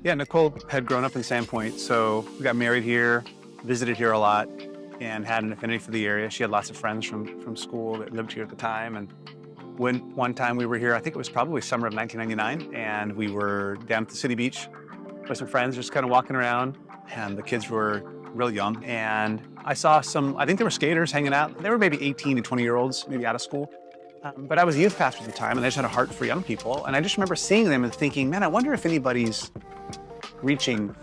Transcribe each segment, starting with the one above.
Yeah, Nicole had grown up in Sandpoint, so we got married here, visited here a lot, and had an affinity for the area. She had lots of friends from school that lived here at the time. And when one time we were here, I think it was probably summer of 1999, and we were down at the city beach with some friends, just kind of walking around, and the kids were real young. And I saw some, I think they were skaters hanging out. They were maybe 18 to 20-year-olds, maybe out of school. But I was a youth pastor at the time, and I just had a heart for young people. And I just remember seeing them and thinking, man, I wonder if anybody's reaching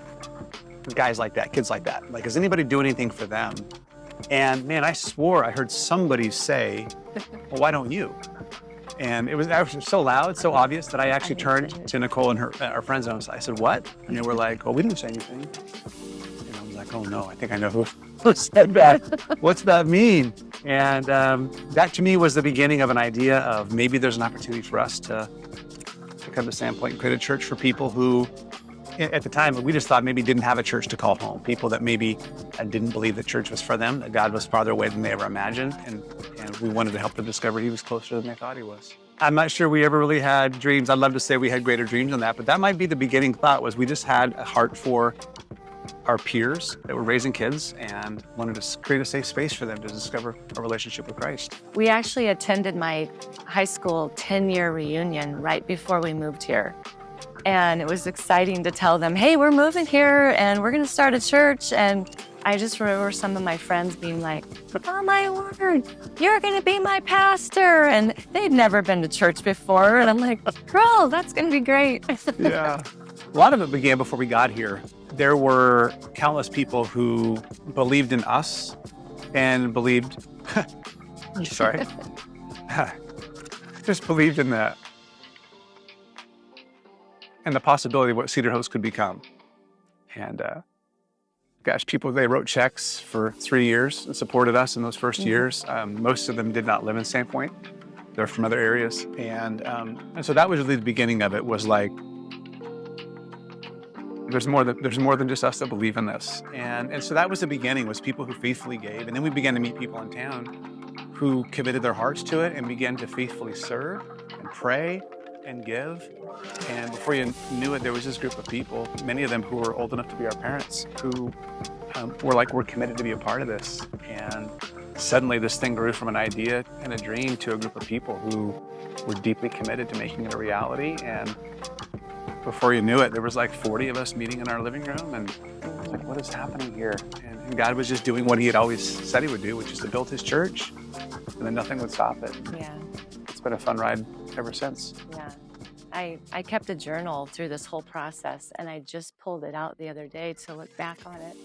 guys like that, kids like that. Like, is anybody doing anything for them? And man, I swore I heard somebody say, well, why don't you? And it was so loud, so obvious that I actually turned to Nicole and our friends and I said, what? And they were like, oh, we didn't say anything. And I was like, oh no, I think I know who said that. What's that mean? And that to me was the beginning of an idea of maybe there's an opportunity for us to come to Sandpoint and create a church for people who, at the time, we just thought maybe didn't have a church to call home. People that maybe didn't believe that church was for them, that God was farther away than they ever imagined. And we wanted to help them discover he was closer than they thought he was. I'm not sure we ever really had dreams. I'd love to say we had greater dreams than that, but that might be the beginning thought, was we just had a heart for our peers that were raising kids and wanted to create a safe space for them to discover a relationship with Christ. We actually attended my high school 10-year reunion right before we moved here. And it was exciting to tell them, hey, we're moving here and we're going to start a church. And I just remember some of my friends being like, oh my word, you're going to be my pastor. And they'd never been to church before. And I'm like, girl, that's going to be great. Yeah. A lot of it began before we got here. There were countless people who believed in us and believed, sorry, just believed in that. And the possibility of what Cedar Hills could become. And gosh, people, they wrote checks for 3 years and supported us in those first years. Most of them did not live in Sandpoint. They're from other areas. And so that was really the beginning of it, was like, there's more than just us that believe in this. And so that was the beginning, was people who faithfully gave. And then we began to meet people in town who committed their hearts to it and began to faithfully serve and pray and give. And before you knew it, there was this group of people, many of them who were old enough to be our parents, who were like, we're committed to be a part of this. And suddenly this thing grew from an idea and a dream to a group of people who were deeply committed to making it a reality. And before you knew it, there was like 40 of us meeting in our living room, and I was like, what is happening here? And God was just doing what he had always said he would do, which is to build his church, and then nothing would stop it. Yeah. It's been a fun ride ever since. Yeah. I kept a journal through this whole process, and I just pulled it out the other day to look back on it.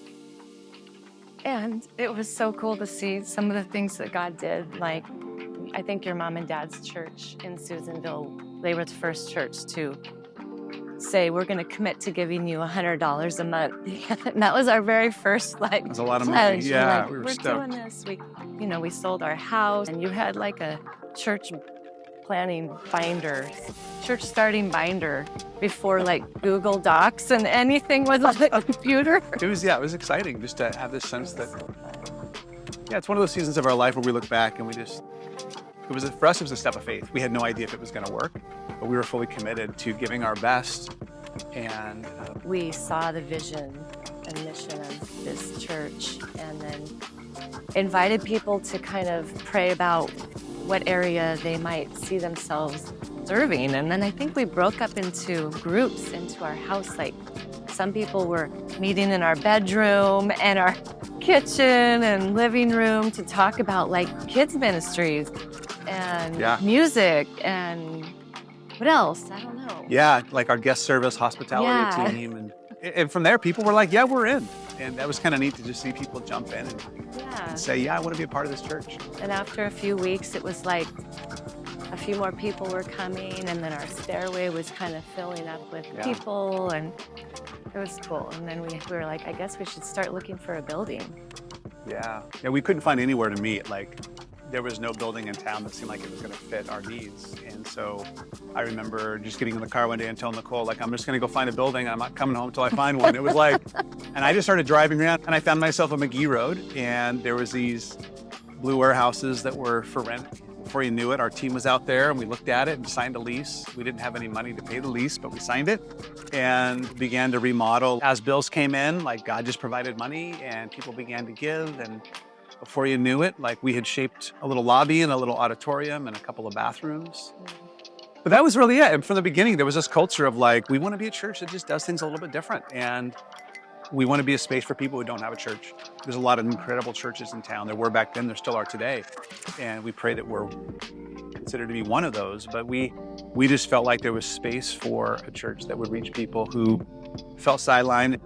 And it was so cool to see some of the things that God did. Like, I think your mom and dad's church in Susanville, they were the first church to say, we're going to commit to giving you $100 a month. And that was our very first, like, It was a lot of money. pledge. Yeah, Like, we were we're stoked. doing this. We sold our house, and you had like a church planning binder, church starting binder before like Google Docs and anything was on the computer. It was exciting just to have this sense that, yeah, it's one of those seasons of our life where we look back and for us, it was a step of faith. We had no idea if it was going to work, but we were fully committed to giving our best. And we saw the vision and mission of this church, and then invited people to kind of pray about what area they might see themselves serving. And then I think we broke up into groups into our house. Like, some people were meeting in our bedroom and our kitchen and living room to talk about like kids ministries and music and what else? I don't know. Yeah, like our guest service hospitality team. And from there, people were like, yeah, we're in. And that was kind of neat to just see people jump in and say, yeah, I want to be a part of this church. And after a few weeks, it was like a few more people were coming, and then our stairway was kind of filling up with people, and it was cool. And then we were like, I guess we should start looking for a building. Yeah, we couldn't find anywhere to meet. Like, there was no building in town that seemed like it was going to fit our needs. And so I remember just getting in the car one day and telling Nicole, like, I'm just going to go find a building. I'm not coming home until I find one. It was like, and I just started driving around, and I found myself on McGee Road, and there was these blue warehouses that were for rent. Before you knew it, our team was out there and we looked at it and signed a lease. We didn't have any money to pay the lease, but we signed it and began to remodel. As bills came in, like God just provided money and people began to give. And before you knew it, like we had shaped a little lobby and a little auditorium and a couple of bathrooms. But that was really it. And from the beginning, there was this culture of like, we want to be a church that just does things a little bit different. And we want to be a space for people who don't have a church. There's a lot of incredible churches in town. There were back then, there still are today. And we pray that we're considered to be one of those. But we just felt like there was space for a church that would reach people who felt sidelined.